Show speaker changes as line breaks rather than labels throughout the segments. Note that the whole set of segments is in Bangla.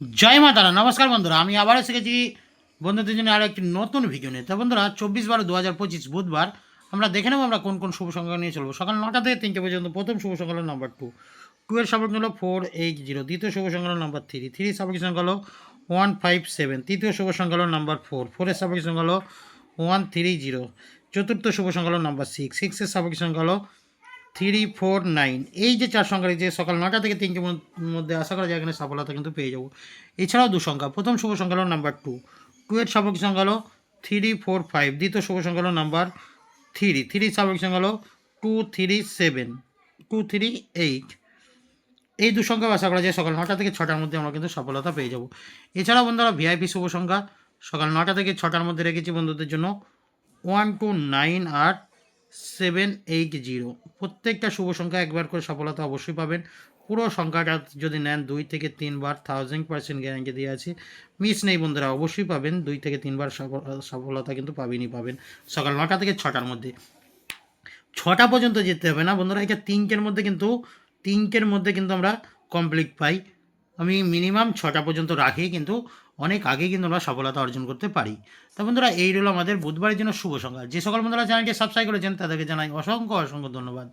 জয় মা তারা। নমস্কার বন্ধুরা, আমি আবার এসে গেছি বন্ধুদের জন্য আরও একটি নতুন ভিডিও নিয়ে। তো বন্ধুরা, 24/12/2025 বুধবার আমরা দেখে নেবো আমরা কোন কোন শুভ সংখ্যা নিয়ে চলবো। সকাল 9টা থেকে 3টে পর্যন্ত প্রথম শুভ সংখ্যা হলো নাম্বার 2, 2 এর সাপেক্ষ হলো 480, দ্বিতীয় শুভ সংখ্যা হলো নাম্বার 3, 3 এর সাপেক্ষ সংখ্যা হলো 157, তৃতীয় শুভ সংখ্যা হলো নাম্বার 4, 4 এর সাপেক্ষ সংখ্যা হলো 130, চতুর্থ শুভ সংখ্যা হলো নাম্বার 6, 6 এর সাপেক্ষ সংখ্যা হলো 349। এই যে চার সংখ্যার যে সকাল 9টা থেকে 3টের মধ্যে আশা করা যায় এখানে সফলতা কিন্তু পেয়ে যাবো। এছাড়াও দু সংখ্যা, প্রথম শুভ সংখ্যা হলো নাম্বার 2, 2 এর সাপেক্ষ সংখ্যা হলো 345, দ্বিতীয় শুভ সংখ্যা হলো নাম্বার 3, 3 এর সাপেক্ষ সংখ্যা হলো 237, 238। এই দু সংখ্যা আশা করা যায় সকাল 9টা থেকে 6টার মধ্যে আমরা কিন্তু সফলতা পেয়ে যাব। এছাড়াও বন্ধুরা, ভিআইপি শুভ সংখ্যা সকাল 9টা থেকে 6টার মধ্যে রেখেছি বন্ধুদের জন্য 129 আর 780। প্রত্যেকটা শুভ সংখ্যা একবার করে সফলতা অবশ্যই পাবেন। পুরো সংখ্যাটা যদি নেন 2 থেকে 3 বার 1000% গ্যারান্টি দিয়ে আছে, মিস নেই বন্ধুরা, অবশ্যই পাবেন। 2 থেকে 3 বার সফলতা কিন্তু পাবেন সকাল 9টা থেকে 6টার মধ্যে। 6টা পর্যন্ত যেতে হবে না বন্ধুরা, এটা 3টের মধ্যে কিন্তু আমরা কমপ্লিট পাই। আমি মিনিমাম 6টা পর্যন্ত রাখি, কিন্তু অনেক আগে কিন্তু আমরা সফলতা অর্জন করতে পারি। তা বন্ধুরা, এই হলো আমাদের বুধবারের জন্য শুভ সংখ্যা। যে সকল বন্ধুরা চ্যানেলটি সাবস্ক্রাইব করেছেন তাদেরকে জানাই অসংখ্য ধন্যবাদ।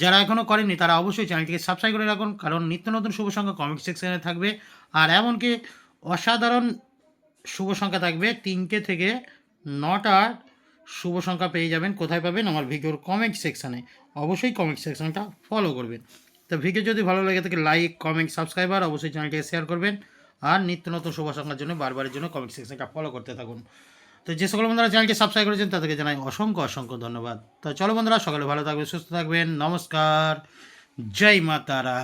যারা এখনও করেননি তারা অবশ্যই চ্যানেলটিকে সাবস্ক্রাইব করে রাখুন, কারণ নিত্য নতুন শুভ সংখ্যা কমেন্ট সেকশনে থাকবে। আর এমনকি অসাধারণ শুভ সংখ্যা থাকবে 3টে থেকে 9টার শুভ সংখ্যা পেয়ে যাবেন। কোথায় পাবেন? আমার ভিডিওর কমেন্ট সেকশানে। অবশ্যই কমেন্ট সেকশনটা ফলো করবেন। তো ভিডিও যদি ভালো লাগে থাকে লাইক, কমেন্ট, সাবস্ক্রাইবার অবশ্যই চ্যানেলটিকে শেয়ার করবেন। আর নিত্য নতুন শুভ সংখ্যার জন্য বারবারের জন্য কমেন্ট সেকশনটা ফলো করতে থাকুন। তো যে সকল বন্ধুরা চ্যানেলটি সাবস্ক্রাইব করেছেন তাদেরকে জানাই অসংখ্য ধন্যবাদ। তো চলো বন্ধুরা, সকালে ভালো থাকবেন, সুস্থ থাকবেন। নমস্কার, জয় মা তারা।